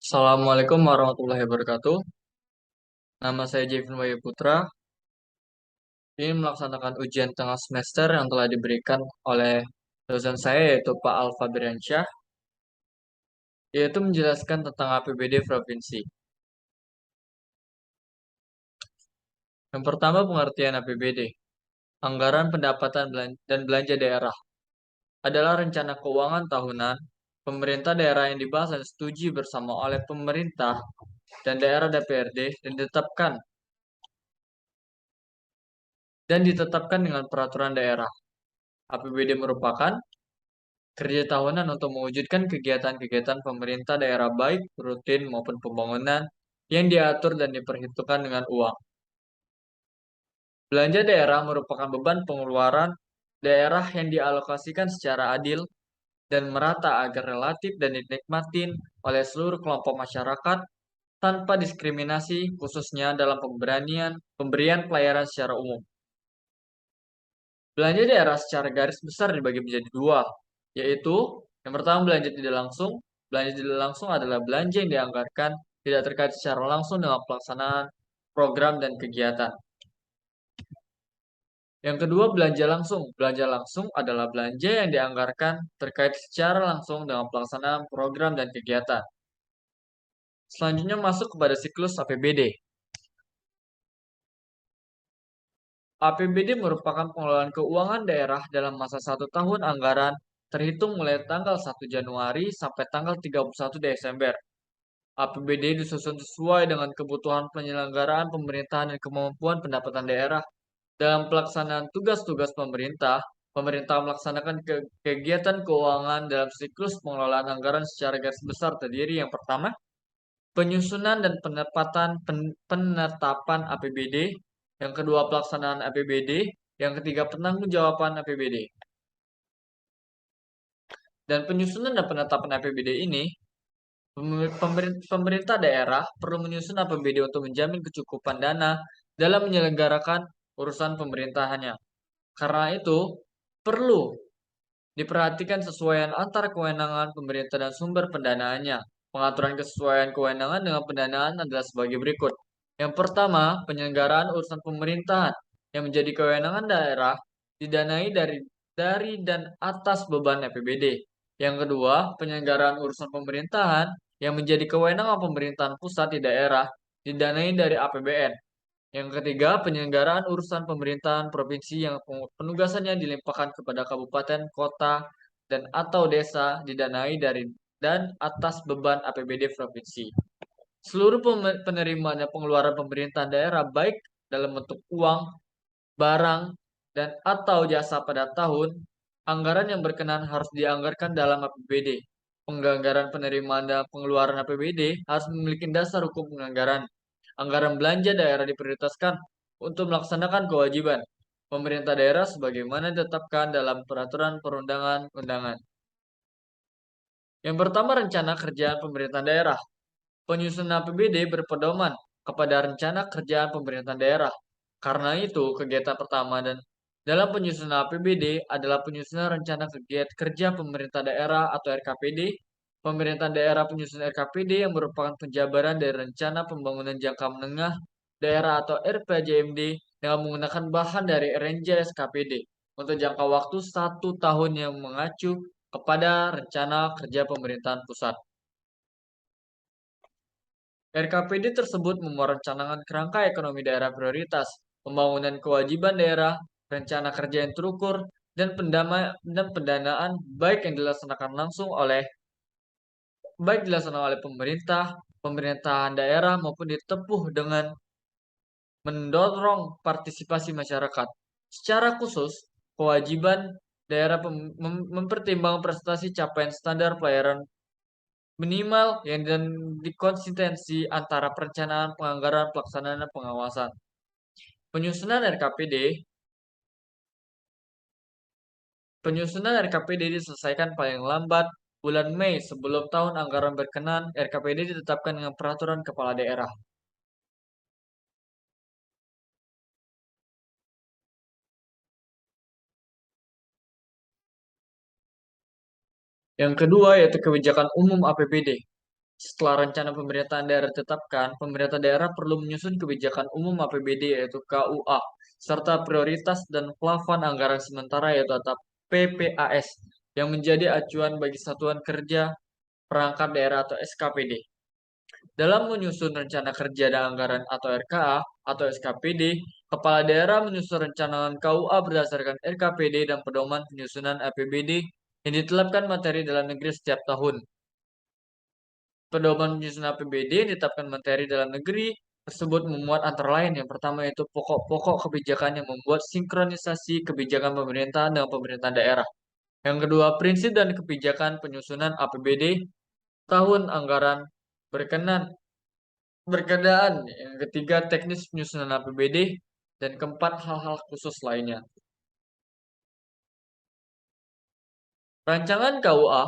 Assalamualaikum warahmatullahi wabarakatuh. Nama saya Jevin Wahyu Putra. Ini melaksanakan ujian tengah semester yang telah diberikan oleh dosen saya yaitu Pak Alfa Biriansyah, yaitu menjelaskan tentang APBD provinsi. Yang pertama pengertian APBD. Anggaran pendapatan dan belanja daerah adalah rencana keuangan tahunan pemerintah daerah yang dibahas dan disetujui bersama oleh pemerintah dan daerah DPRD dan ditetapkan dengan peraturan daerah. APBD merupakan kerja tahunan untuk mewujudkan kegiatan-kegiatan pemerintah daerah baik rutin maupun pembangunan yang diatur dan diperhitungkan dengan uang. Belanja daerah merupakan beban pengeluaran daerah yang dialokasikan secara adil dan merata agar relatif dan dinikmatin oleh seluruh kelompok masyarakat tanpa diskriminasi khususnya dalam pemberian pelayanan secara umum. Belanja daerah secara garis besar dibagi menjadi dua, yaitu yang pertama belanja tidak langsung. Belanja tidak langsung adalah belanja yang dianggarkan tidak terkait secara langsung dengan pelaksanaan program dan kegiatan. Yang kedua, belanja langsung. Belanja langsung adalah belanja yang dianggarkan terkait secara langsung dengan pelaksanaan program dan kegiatan. Selanjutnya masuk kepada siklus APBD. APBD merupakan pengelolaan keuangan daerah dalam masa 1 tahun anggaran terhitung mulai tanggal 1 Januari sampai tanggal 31 Desember. APBD disusun sesuai dengan kebutuhan penyelenggaraan pemerintahan dan kemampuan pendapatan daerah dalam pelaksanaan tugas-tugas pemerintah. Pemerintah melaksanakan kegiatan keuangan dalam siklus pengelolaan anggaran secara garis besar terdiri yang pertama, penyusunan dan penetapan APBD, yang kedua pelaksanaan APBD, yang ketiga penangguhjawaban APBD. Dan penyusunan dan penetapan APBD ini, pemerintah daerah perlu menyusun APBD untuk menjamin kecukupan dana dalam menyelenggarakan urusan pemerintahannya. Karena itu, perlu diperhatikan kesesuaian antara kewenangan pemerintah dan sumber pendanaannya. Pengaturan kesesuaian kewenangan dengan pendanaan adalah sebagai berikut. Yang pertama, penyelenggaraan urusan pemerintahan yang menjadi kewenangan daerah didanai dari dan atas beban APBD. Yang kedua, penyelenggaraan urusan pemerintahan yang menjadi kewenangan pemerintahan pusat di daerah didanai dari APBN. Yang ketiga, penyelenggaraan urusan pemerintahan provinsi yang penugasannya dilimpahkan kepada kabupaten, kota, dan atau desa didanai dari dan atas beban APBD provinsi. Seluruh penerimaan dan pengeluaran pemerintahan daerah baik dalam bentuk uang, barang, dan atau jasa pada tahun, anggaran yang berkenan harus dianggarkan dalam APBD. Penganggaran penerimaan dan pengeluaran APBD harus memiliki dasar hukum penganggaran. Anggaran belanja daerah diprioritaskan untuk melaksanakan kewajiban pemerintah daerah sebagaimana ditetapkan dalam peraturan perundangan-undangan. Yang pertama, rencana kerjaan pemerintah daerah. Penyusunan APBD berpedoman kepada rencana kerjaan pemerintah daerah. Karena itu, kegiatan pertama dan dalam penyusunan APBD adalah penyusunan rencana kegiatan kerja pemerintah daerah atau RKPD. Pemerintah daerah penyusun RKPD yang merupakan penjabaran dari rencana pembangunan jangka menengah daerah atau RPJMD yang menggunakan bahan dari RNJ SKPD untuk jangka waktu 1 tahun yang mengacu kepada rencana kerja pemerintahan pusat. RKPD tersebut memuat rancangan kerangka ekonomi daerah prioritas, pembangunan kewajiban daerah, rencana kerja yang terukur, dan pendanaan baik dilaksanakan oleh pemerintah, pemerintahan daerah maupun ditempuh dengan mendorong partisipasi masyarakat. Secara khusus, kewajiban daerah mempertimbangkan prestasi capaian standar pelayanan minimal yang dan dikonsistensi antara perencanaan, penganggaran, pelaksanaan, dan pengawasan. Penyusunan RKPD diselesaikan paling lambat bulan Mei sebelum tahun anggaran berkenan. RKPD ditetapkan dengan peraturan kepala daerah. Yang kedua yaitu kebijakan umum APBD. Setelah rencana pemerintahan daerah ditetapkan, pemerintah daerah perlu menyusun kebijakan umum APBD yaitu KUA, serta prioritas dan plafon anggaran sementara yaitu atau PPAS, yang menjadi acuan bagi satuan kerja perangkat daerah atau SKPD. Dalam menyusun rencana kerja dan anggaran atau RKA atau SKPD, kepala daerah menyusun rancangan KUA berdasarkan RKPD dan pedoman penyusunan APBD yang ditetapkan materi dalam negeri setiap tahun. Pedoman penyusunan APBD yang ditetapkan materi dalam negeri tersebut memuat antara lain yang pertama yaitu pokok-pokok kebijakan yang membuat sinkronisasi kebijakan pemerintah dengan pemerintah daerah. Yang kedua, prinsip dan kebijakan penyusunan APBD tahun anggaran berkenan berkenaan. Yang ketiga, teknis penyusunan APBD dan keempat, hal-hal khusus lainnya. Rancangan KUA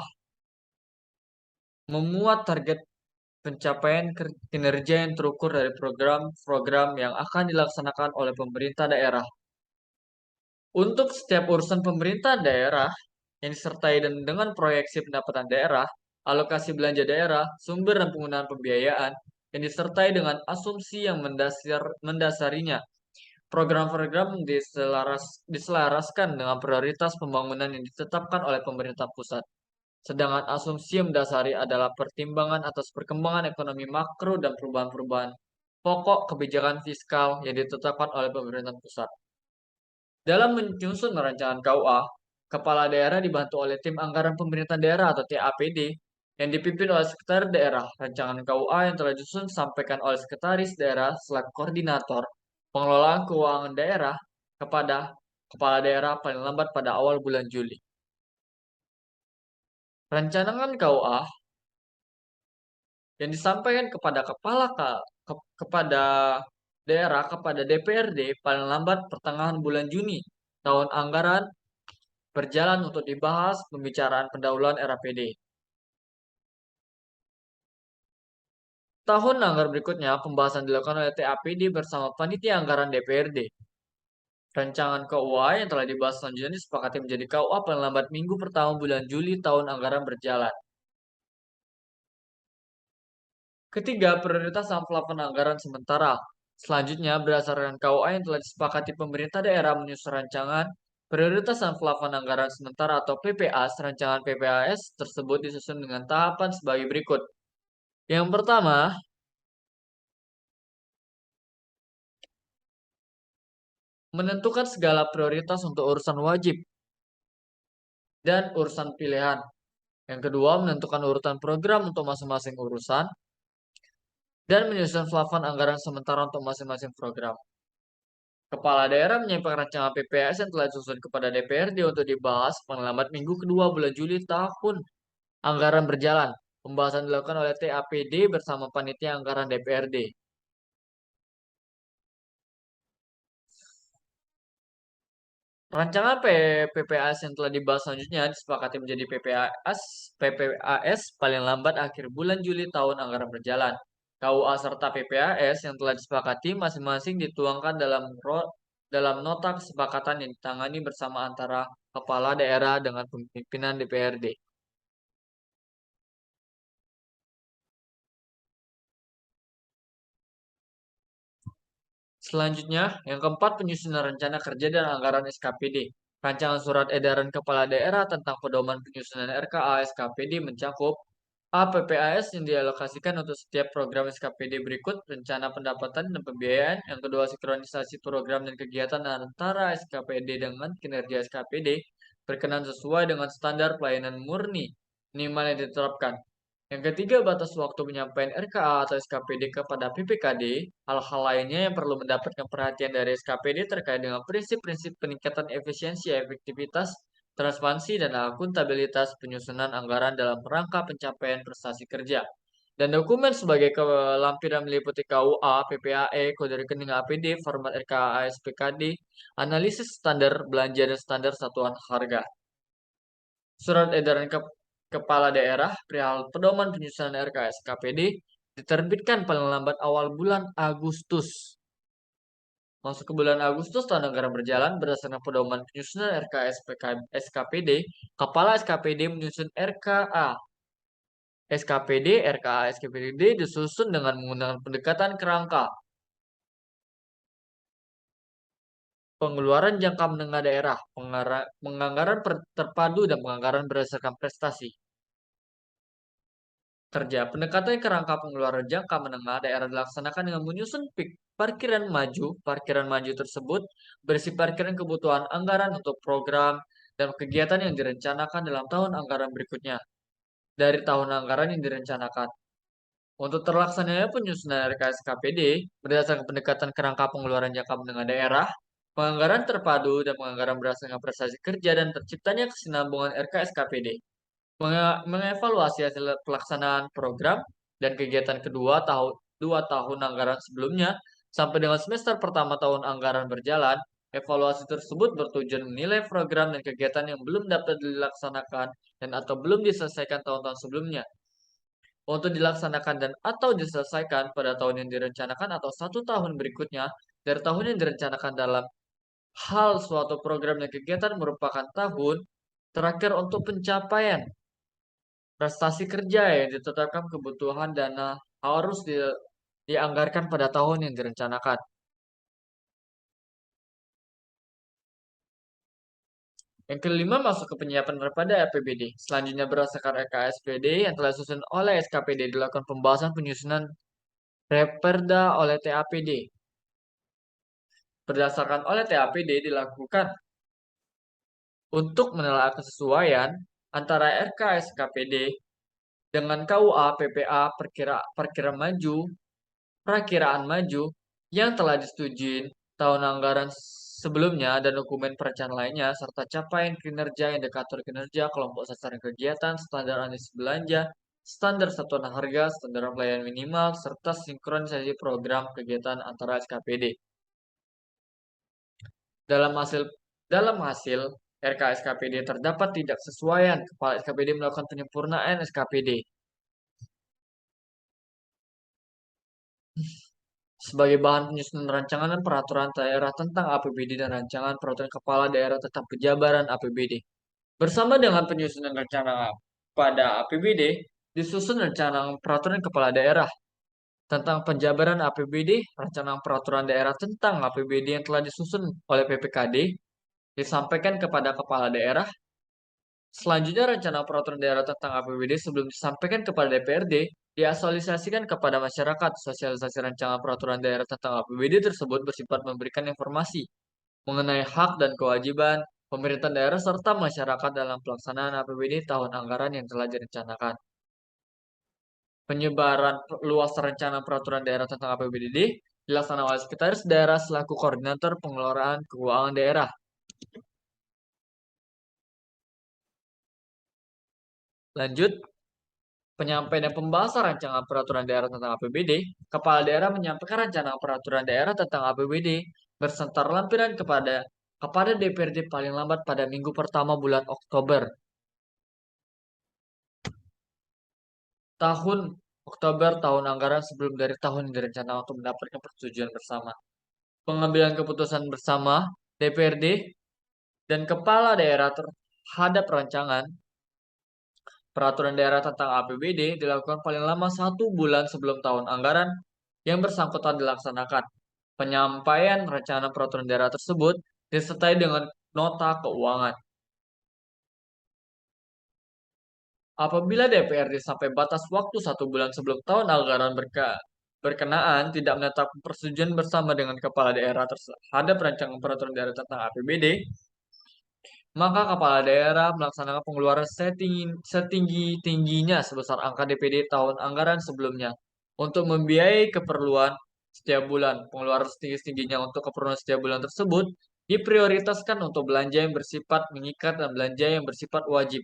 memuat target pencapaian kinerja yang terukur dari program-program yang akan dilaksanakan oleh pemerintah daerah. Untuk setiap urusan pemerintah daerah yang disertai dan dengan proyeksi pendapatan daerah, alokasi belanja daerah, sumber dan penggunaan pembiayaan, yang disertai dengan asumsi yang mendasarinya. Program-program diselaraskan dengan prioritas pembangunan yang ditetapkan oleh pemerintah pusat. Sedangkan asumsi yang mendasari adalah pertimbangan atas perkembangan ekonomi makro dan perubahan-perubahan pokok kebijakan fiskal yang ditetapkan oleh pemerintah pusat. Dalam menyusun rancangan KUA, kepala daerah dibantu oleh tim anggaran pemerintah daerah atau TAPD yang dipimpin oleh sekretaris daerah. Rancangan KUA yang telah disusun disampaikan oleh sekretaris daerah selaku koordinator pengelolaan keuangan daerah kepada kepala daerah paling lambat pada awal bulan Juli. Rancangan KUA yang disampaikan kepada kepada daerah kepada DPRD paling lambat pertengahan bulan Juni tahun anggaran berjalan untuk dibahas pembicaraan pendahuluan RAPD. Tahun anggaran berikutnya, pembahasan dilakukan oleh TAPD bersama panitia anggaran DPRD. Rancangan KUA yang telah dibahas selanjutnya disepakati menjadi KUA paling lambat minggu pertama bulan Juli tahun anggaran berjalan. Ketiga, prioritas dan plafon anggaran sementara. Selanjutnya, berdasarkan KUA yang telah disepakati pemerintah daerah menyusun rancangan prioritas dan plafon anggaran sementara atau PPAS, rancangan PPAS tersebut disusun dengan tahapan sebagai berikut. Yang pertama, menentukan segala prioritas untuk urusan wajib dan urusan pilihan. Yang kedua, menentukan urutan program untuk masing-masing urusan dan menyusun plafon anggaran sementara untuk masing-masing program. Kepala daerah menyampaikan rancangan PPAS yang telah disusun kepada DPRD untuk dibahas paling lambat minggu kedua bulan Juli tahun anggaran berjalan. Pembahasan dilakukan oleh TAPD bersama panitia anggaran DPRD. Rancangan PPAS yang telah dibahas selanjutnya disepakati menjadi PPAS paling lambat akhir bulan Juli tahun anggaran berjalan. KUA serta PPAS yang telah disepakati masing-masing dituangkan dalam nota kesepakatan yang ditangani bersama antara kepala daerah dengan pimpinan DPRD. Selanjutnya, yang keempat penyusunan rencana kerja dan anggaran SKPD. Rancangan surat edaran kepala daerah tentang pedoman penyusunan RKA SKPD mencakup APPAS yang dialokasikan untuk setiap program SKPD berikut, rencana pendapatan dan pembiayaan. Yang kedua, sinkronisasi program dan kegiatan antara SKPD dengan kinerja SKPD berkenan sesuai dengan standar pelayanan murni minimal yang ditetapkan. Yang ketiga, batas waktu penyampaian RKA atau SKPD kepada PPKD. Hal-hal lainnya yang perlu mendapatkan perhatian dari SKPD terkait dengan prinsip-prinsip peningkatan efisiensi, efektivitas, transparansi, dan akuntabilitas penyusunan anggaran dalam rangka pencapaian prestasi kerja. Dan dokumen sebagai kelampiran meliputi KUA, PPAE, kode rekening APD, format RKA, SPKD, analisis standar belanja dan standar satuan harga. Surat edaran Kepala Daerah perihal pedoman penyusunan RKS KPD diterbitkan paling lambat awal bulan Agustus. Masuk ke bulan Agustus, tahun anggaran berjalan berdasarkan pedoman penyusunan SKPD, Kepala SKPD menyusun RKA. SKPD, RKA, SKPD disusun dengan menggunakan pendekatan kerangka, pengeluaran jangka menengah daerah, penganggaran terpadu, dan penganggaran berdasarkan prestasi. Kerja pendekatan kerangka pengeluaran jangka menengah daerah dilaksanakan dengan menyusun parkiran maju. Parkiran maju tersebut berisi parkiran kebutuhan anggaran untuk program dan kegiatan yang direncanakan dalam tahun anggaran berikutnya dari tahun anggaran yang direncanakan. Untuk terlaksananya penyusunan RKSKPD berdasarkan pendekatan kerangka pengeluaran jangka menengah daerah, penganggaran terpadu, dan penganggaran berdasarkan prestasi kerja dan terciptanya kesinambungan RKSKPD. Mengevaluasi hasil pelaksanaan program dan kegiatan kedua dua tahun anggaran sebelumnya sampai dengan semester pertama tahun anggaran berjalan. Evaluasi tersebut bertujuan menilai program dan kegiatan yang belum dapat dilaksanakan dan atau belum diselesaikan tahun-tahun sebelumnya untuk dilaksanakan dan atau diselesaikan pada tahun yang direncanakan atau satu tahun berikutnya dari tahun yang direncanakan. Dalam hal suatu program dan kegiatan merupakan tahun terakhir untuk pencapaian prestasi kerja yang ditetapkan, kebutuhan dana harus dianggarkan pada tahun yang direncanakan. Yang kelima, masuk ke penyiapan daripada APBD. Selanjutnya berdasarkan RKSPD yang telah disusun oleh SKPD dilakukan pembahasan penyusunan Reperda oleh TAPD. Berdasarkan oleh TAPD dilakukan untuk menelaah kesesuaian antara RKSKPD dengan KUA PPA Perkiraan maju yang telah disetujui tahun anggaran sebelumnya dan dokumen perencanaan lainnya serta capaian kinerja, indikator kinerja, kelompok sasaran kegiatan, standar analisis belanja, standar satuan harga, standar pelayanan minimal, serta sinkronisasi program kegiatan antara SKPD. Dalam hasil dalam hasil RKSKPD terdapat tidak sesuaian, Kepala SKPD melakukan penyempurnaan SKPD. Sebagai bahan penyusunan rancangan dan peraturan daerah tentang APBD dan rancangan peraturan kepala daerah tentang penjabaran APBD. Bersama dengan penyusunan rencana pada APBD, disusun rencana peraturan kepala daerah tentang penjabaran APBD, rancangan peraturan daerah tentang APBD yang telah disusun oleh PPKD, disampaikan kepada kepala daerah. Selanjutnya, rencana peraturan daerah tentang APBD sebelum disampaikan kepada DPRD diasosiasikan kepada masyarakat. Sosialisasi rancangan peraturan daerah tentang APBD tersebut bersifat memberikan informasi mengenai hak dan kewajiban pemerintah daerah serta masyarakat dalam pelaksanaan APBD tahun anggaran yang telah direncanakan. Penyebaran luas rencana peraturan daerah tentang APBD dilaksanakan oleh sekretaris daerah selaku koordinator pengelolaan keuangan daerah. Lanjut, penyampaian dan pembahasan rancangan peraturan daerah tentang APBD, Kepala Daerah menyampaikan rancangan peraturan daerah tentang APBD bersentar lampiran kepada DPRD paling lambat pada minggu pertama bulan Oktober tahun tahun anggaran sebelum dari tahun yang direncanakan untuk mendapatkan persetujuan bersama. Pengambilan keputusan bersama DPRD dan kepala daerah terhadap rancangan peraturan daerah tentang APBD dilakukan paling lama 1 bulan sebelum tahun anggaran yang bersangkutan dilaksanakan. Penyampaian rencana peraturan daerah tersebut disertai dengan nota keuangan. Apabila DPRD sampai batas waktu 1 bulan sebelum tahun anggaran berkenaan tidak menetapkan persetujuan bersama dengan kepala daerah terhadap rancangan peraturan daerah tentang APBD, maka kepala daerah melaksanakan pengeluaran setinggi-tingginya sebesar angka DPD tahun anggaran sebelumnya untuk membiayai keperluan setiap bulan. Pengeluaran setinggi-tingginya untuk keperluan setiap bulan tersebut diprioritaskan untuk belanja yang bersifat mengikat dan belanja yang bersifat wajib.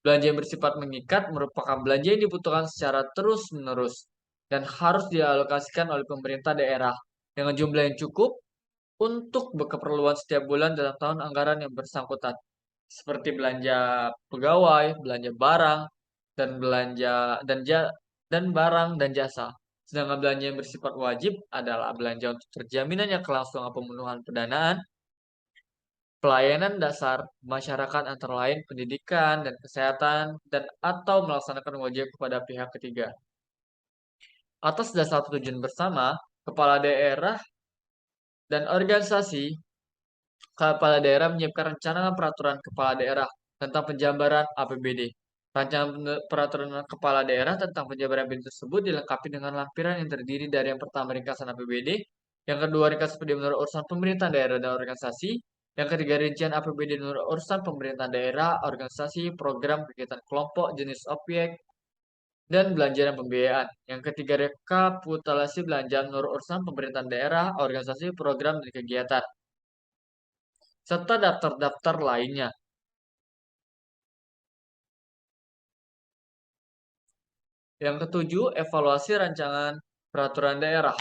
Belanja yang bersifat mengikat merupakan belanja yang dibutuhkan secara terus-menerus dan harus dialokasikan oleh pemerintah daerah dengan jumlah yang cukup untuk keperluan setiap bulan dalam tahun anggaran yang bersangkutan, seperti belanja pegawai, belanja barang, dan belanja dan barang dan jasa, Sedangkan belanja yang bersifat wajib adalah belanja untuk terjaminannya kelangsungan pemenuhan pendanaan, pelayanan dasar masyarakat antara lain pendidikan dan kesehatan dan atau melaksanakan wajib kepada pihak ketiga. Atas dasar tujuan bersama, kepala daerah dan organisasi kepala daerah menyiapkan rancangan peraturan kepala daerah tentang penjabaran APBD. Rancangan peraturan kepala daerah tentang penjabaran APBD tersebut dilengkapi dengan lampiran yang terdiri dari yang pertama ringkasan APBD, yang kedua ringkasan APBD menurut urusan pemerintahan daerah dan organisasi, yang ketiga rincian APBD menurut urusan pemerintahan daerah, organisasi, program, kegiatan kelompok, jenis objek, dan belanja dan pembiayaan. Yang ketiga rekapitulasi belanja menurut urusan pemerintahan daerah, organisasi, program, dan kegiatan serta daftar-daftar lainnya. Yang ketujuh, evaluasi rancangan peraturan daerah.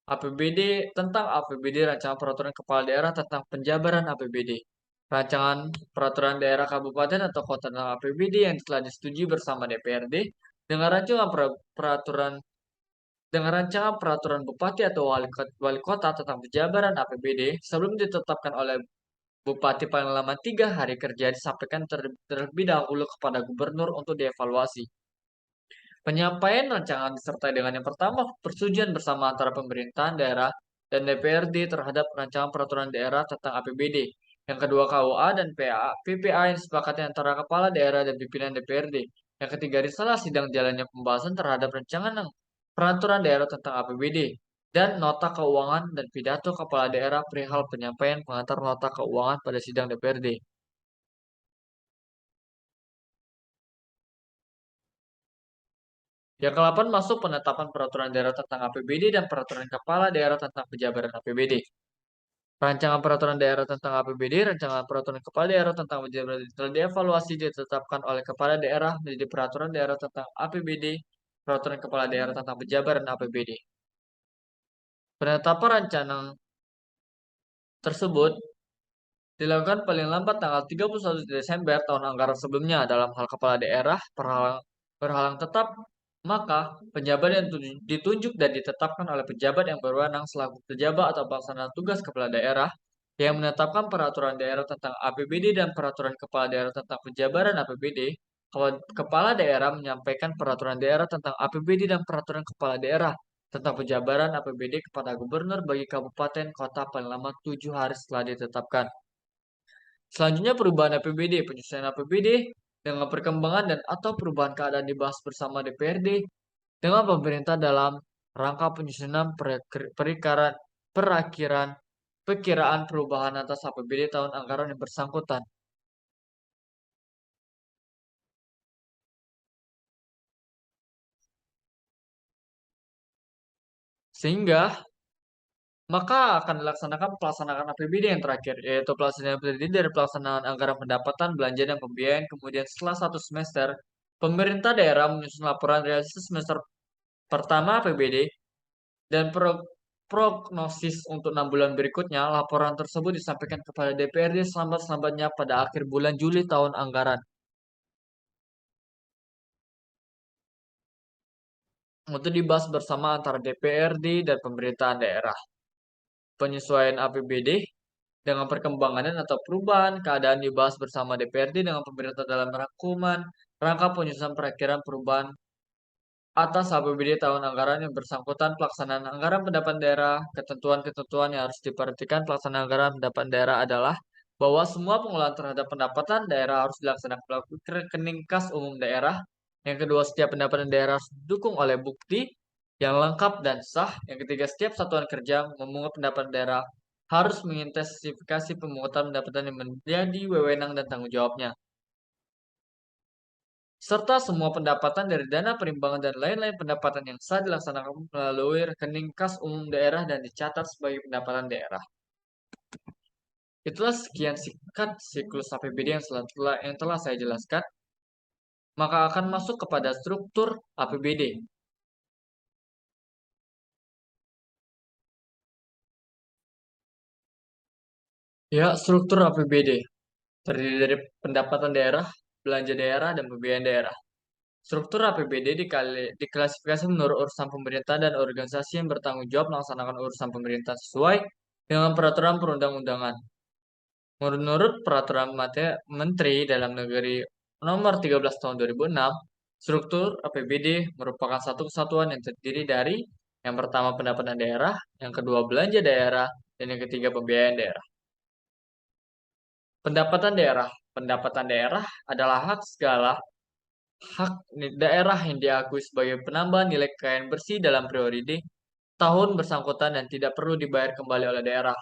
APBD tentang APBD, rancangan peraturan kepala daerah tentang penjabaran APBD. Rancangan peraturan daerah kabupaten atau kota tentang APBD yang telah disetujui bersama DPRD dengan rancangan peraturan bupati atau wali kota tentang penjabaran APBD sebelum ditetapkan oleh bupati paling lama 3 hari kerja disampaikan terlebih dahulu kepada gubernur untuk dievaluasi. Penyampaian rancangan disertai dengan yang pertama, persetujuan bersama antara pemerintahan daerah dan DPRD terhadap rancangan peraturan daerah tentang APBD. Yang kedua, KUA dan PPA yang disepakati antara kepala daerah dan pimpinan DPRD. Yang ketiga, risalah sidang jalannya pembahasan terhadap rancangan peraturan daerah tentang APBD. Dan nota keuangan dan pidato kepala daerah perihal penyampaian pengantar nota keuangan pada sidang DPRD. Yang ke-8 masuk penetapan peraturan daerah tentang APBD dan peraturan kepala daerah tentang penjabaran APBD. Rancangan peraturan daerah tentang APBD, rancangan peraturan kepala daerah tentang penjabaran telah dievaluasi ditetapkan oleh kepala daerah menjadi peraturan daerah tentang APBD, peraturan kepala daerah tentang penjabaran APBD. Penetapan rancangan tersebut dilakukan paling lambat tanggal 31 Desember tahun anggaran sebelumnya dalam hal kepala daerah berhalang tetap, maka penjabat yang ditunjuk dan ditetapkan oleh pejabat yang berwenang selaku pejabat atau pelaksana tugas kepala daerah yang menetapkan peraturan daerah tentang APBD dan peraturan kepala daerah tentang penjabaran APBD. Kepala daerah menyampaikan peraturan daerah tentang APBD dan peraturan kepala daerah tentang penjabaran APBD kepada gubernur bagi kabupaten kota paling lama 7 hari setelah ditetapkan. Selanjutnya perubahan APBD, penyusunan APBD dengan perkembangan dan atau perubahan keadaan dibahas bersama DPRD dengan pemerintah dalam rangka penyusunan perkiraan perubahan atas APBD tahun anggaran yang bersangkutan. Sehingga maka akan dilaksanakan pelaksanaan APBD yang terakhir, yaitu pelaksanaan APBD dari pelaksanaan anggaran pendapatan, belanja, dan pembiayaan. Kemudian setelah 1 semester, pemerintah daerah menyusun laporan realisasi semester pertama APBD dan prognosis untuk 6 bulan berikutnya. Laporan tersebut disampaikan kepada DPRD selambat-lambatnya pada akhir bulan Juli tahun anggaran untuk dibahas bersama antara DPRD dan pemerintahan daerah. Penyesuaian APBD dengan perkembangan atau perubahan keadaan dibahas bersama DPRD dengan pemerintah dalam rangkuman rangka penyusunan perakhiran perubahan atas APBD tahun anggaran yang bersangkutan pelaksanaan anggaran pendapatan daerah. Ketentuan-ketentuan yang harus diperhatikan pelaksanaan anggaran pendapatan daerah adalah bahwa semua pengelolaan terhadap pendapatan daerah harus dilaksanakan melalui rekening kas umum daerah. Yang kedua, setiap pendapatan daerah harus didukung oleh bukti yang lengkap dan sah. Yang ketiga, setiap satuan kerja memungut pendapatan daerah harus mengintensifikasi pemungutan pendapatan yang menjadi wewenang dan tanggung jawabnya, serta semua pendapatan dari dana perimbangan dan lain-lain pendapatan yang sah dilaksanakan melalui rekening kas umum daerah dan dicatat sebagai pendapatan daerah. Itulah sekian singkat siklus APBD yang telah saya jelaskan. Maka akan masuk kepada struktur APBD. Ya, struktur APBD terdiri dari pendapatan daerah, belanja daerah, dan pembiayaan daerah. Struktur APBD diklasifikasi menurut urusan pemerintah dan organisasi yang bertanggung jawab melaksanakan urusan pemerintah sesuai dengan peraturan perundang-undangan. Menurut Peraturan Menteri Dalam Negeri Nomor 13 Tahun 2006, struktur APBD merupakan satu kesatuan yang terdiri dari yang pertama pendapatan daerah, yang kedua belanja daerah, dan yang ketiga pembiayaan daerah. Pendapatan daerah. Pendapatan daerah adalah hak daerah yang diakui sebagai penambahan nilai kekayaan bersih dalam periode tahun bersangkutan dan tidak perlu dibayar kembali oleh daerah.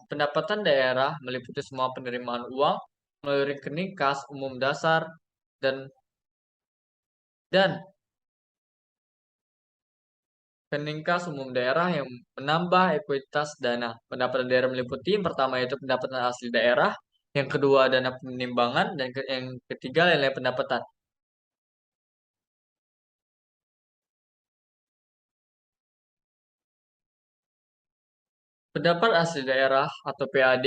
Pendapatan daerah meliputi semua penerimaan uang melalui rekening kas umum dasar dan dan rekening kas umum daerah yang menambah ekuitas dana. Pendapatan daerah meliputi yang pertama yaitu pendapatan asli daerah, yang kedua dana penimbangan, dan yang ketiga nilai pendapatan. Pendapat asli daerah atau PAD.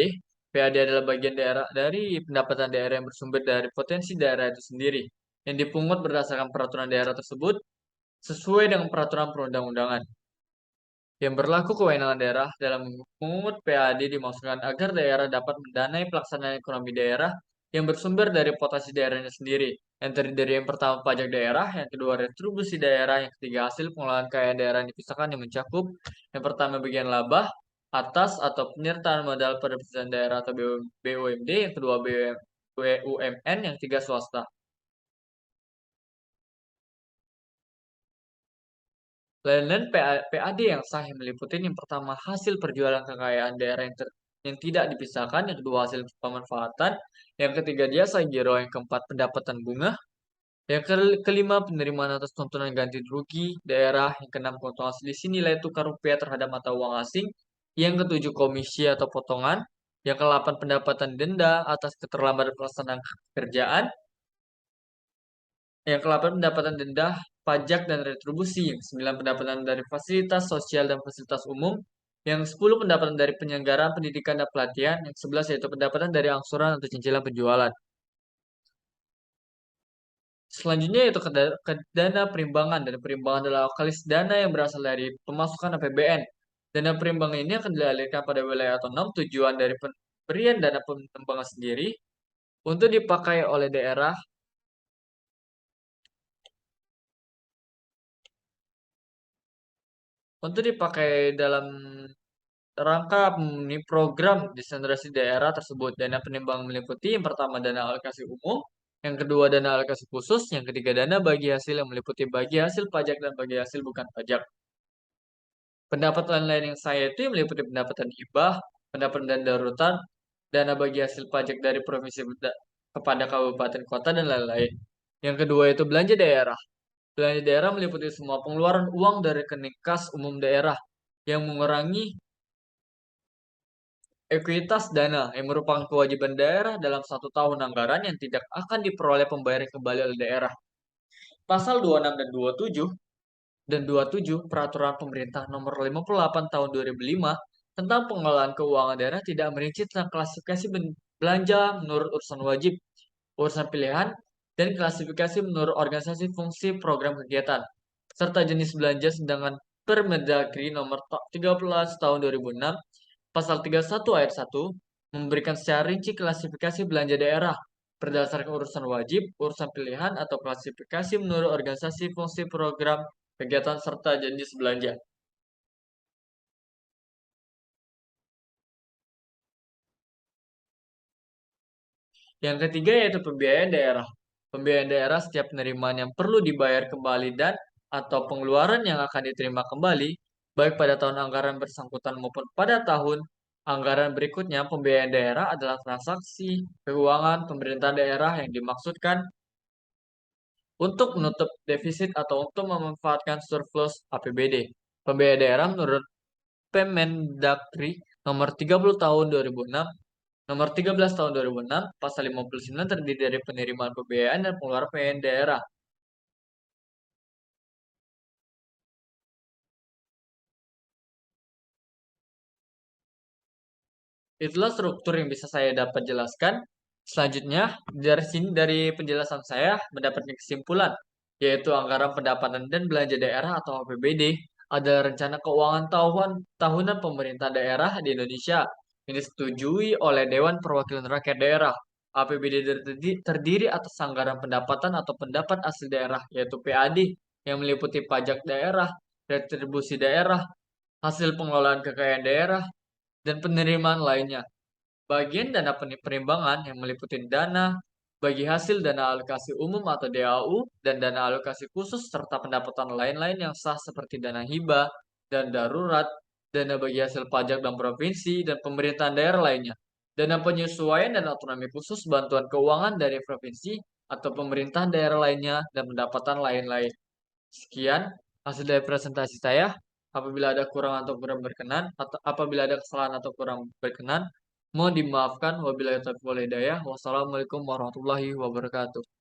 PAD adalah bagian daerah dari pendapatan daerah yang bersumber dari potensi daerah itu sendiri, yang dipungut berdasarkan peraturan daerah tersebut sesuai dengan peraturan perundang-undangan. Yang berlaku kewenangan daerah dalam memungut PAD dimaksudkan agar daerah dapat mendanai pelaksanaan ekonomi daerah yang bersumber dari potensi daerahnya sendiri. Yang terdiri dari yang pertama pajak daerah, yang kedua retribusi daerah, yang ketiga hasil pengelolaan kekayaan daerah yang dipisahkan yang mencakup yang pertama bagian laba atas atau penyertaan modal pada perusahaan daerah atau BUMD, yang kedua BUMN, yang ketiga swasta. Lain-lain PAD yang sah yang meliputi yang pertama hasil perjualan kekayaan daerah yang tidak dipisahkan, yang kedua hasil pemanfaatan, yang ketiga jasa giro, yang keempat pendapatan bunga, yang kelima penerimaan atas tuntunan ganti rugi daerah, yang keenam keuntungan selisih nilai tukar rupiah terhadap mata uang asing, yang ketujuh komisi atau potongan, yang kedelapan pendapatan denda atas keterlambatan pelaksanaan pekerjaan, yang ke-8 pendapatan denda, pajak dan retribusi. Yang 9 pendapatan dari fasilitas sosial dan fasilitas umum. Yang 10 pendapatan dari penyelenggaraan pendidikan dan pelatihan. Yang 11 yaitu pendapatan dari angsuran atau cicilan penjualan. Selanjutnya yaitu ke dana perimbangan. Dana perimbangan adalah lokalis dana yang berasal dari pemasukan APBN. Dana perimbangan ini akan dialirkan pada wilayah otonom. Tujuan dari pemberian dana perimbangan sendiri untuk dipakai oleh daerah dalam rangka memenuhi program desentralisasi daerah tersebut. Dana penimbangan meliputi yang pertama dana alokasi umum, yang kedua dana alokasi khusus, yang ketiga dana bagi hasil yang meliputi bagi hasil pajak dan bagi hasil bukan pajak. Pendapatan lain yang saya itu meliputi pendapatan hibah, pendapatan dana darurat, dana bagi hasil pajak dari provinsi kepada kabupaten kota dan lain-lain. Yang kedua itu belanja daerah. Belanja daerah meliputi semua pengeluaran uang dari rekening kas umum daerah yang mengurangi ekuitas dana yang merupakan kewajiban daerah dalam satu tahun anggaran yang tidak akan diperoleh pembayaran kembali oleh daerah. Pasal 26 dan 27 Peraturan Pemerintah Nomor 58 Tahun 2005 tentang pengelolaan keuangan daerah tidak merinci tentang klasifikasi belanja menurut urusan wajib, urusan pilihan, dan klasifikasi menurut organisasi fungsi program kegiatan, serta jenis belanja sedangkan Permendagri Nomor 13 Tahun 2006 Pasal 31 ayat 1 memberikan secara rinci klasifikasi belanja daerah berdasarkan urusan wajib, urusan pilihan, atau klasifikasi menurut organisasi fungsi program kegiatan serta jenis belanja. Yang ketiga yaitu pembiayaan daerah. Pembiayaan daerah setiap penerimaan yang perlu dibayar kembali dan atau pengeluaran yang akan diterima kembali, baik pada tahun anggaran bersangkutan maupun pada tahun anggaran berikutnya. Pembiayaan daerah adalah transaksi keuangan pemerintah daerah yang dimaksudkan untuk menutup defisit atau untuk memanfaatkan surplus APBD. Pembiayaan daerah menurut Permendagri nomor 30 tahun 2006, nomor 13 tahun 2006, pasal 59 terdiri dari penerimaan pembiayaan dan pengeluaran pembiayaan daerah. Itulah struktur yang bisa saya dapat jelaskan. Selanjutnya, dari sini dari penjelasan saya mendapatkan kesimpulan yaitu Anggaran Pendapatan dan Belanja Daerah atau APBD, adalah rencana keuangan tahunan pemerintah daerah di Indonesia yang disetujui oleh Dewan Perwakilan Rakyat Daerah. APBD terdiri atas anggaran pendapatan atau pendapat asli daerah, yaitu PAD, yang meliputi pajak daerah, retribusi daerah, hasil pengelolaan kekayaan daerah, dan penerimaan lainnya. Bagian dana perimbangan yang meliputi dana bagi hasil dana alokasi umum atau DAU dan dana alokasi khusus serta pendapatan lain-lain yang sah seperti dana hibah dan darurat, dana bagi hasil pajak dan provinsi dan pemerintahan daerah lainnya, dana penyesuaian dan otonomi khusus bantuan keuangan dari provinsi atau pemerintahan daerah lainnya dan pendapatan lain-lain. Sekian hasil dari presentasi saya. Apabila ada kurang atau kurang berkenan, atau apabila ada kesalahan atau kurang berkenan, mohon dimaafkan. Wabillahi taufiq wal hidayah. Wassalamualaikum warahmatullahi wabarakatuh.